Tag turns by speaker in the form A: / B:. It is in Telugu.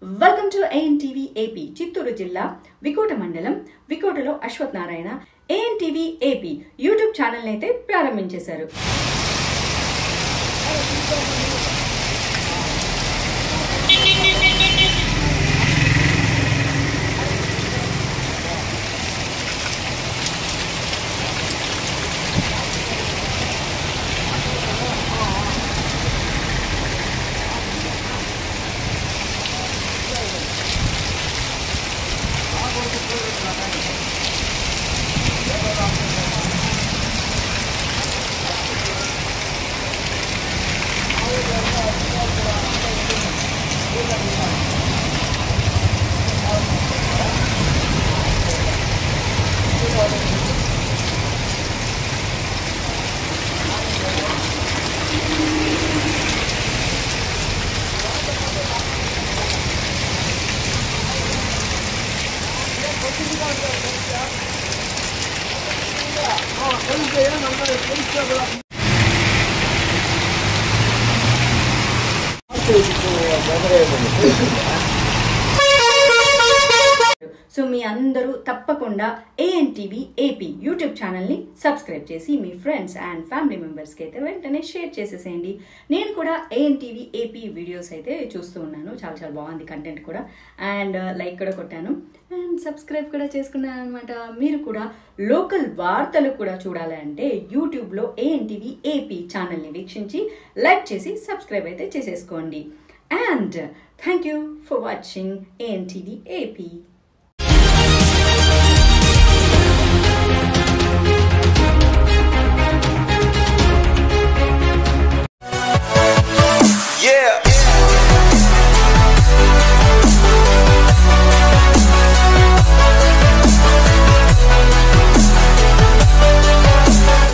A: Welcome to ANTV AP Chittoor జిల్లా వికోట మండలం వికోటలో Ashwath Narayana ANTV AP YouTube channel అయితే ప్రారంభించేశారు. సో మీ అందరూ తప్పకుండా ANTV AP యూట్యూబ్ ఛానల్ని సబ్స్క్రైబ్ చేసి మీ ఫ్రెండ్స్ అండ్ ఫ్యామిలీ మెంబర్స్కి అయితే వెంటనే షేర్ చేసేసేయండి. నేను కూడా ANTV AP వీడియోస్ అయితే చూస్తూ ఉన్నాను, చాలా బాగుంది కంటెంట్ కూడా, అండ్ లైక్ కూడా కొట్టాను అండ్ సబ్స్క్రైబ్ కూడా చేసుకున్నాను అనమాట. మీరు కూడా లోకల్ వార్తలు కూడా చూడాలంటే యూట్యూబ్లో ANTV AP ఛానల్ని వీక్షించి లైక్ చేసి సబ్స్క్రైబ్ అయితే చేసేసుకోండి. And thank you for watching ANTV AP.
B: Yeah.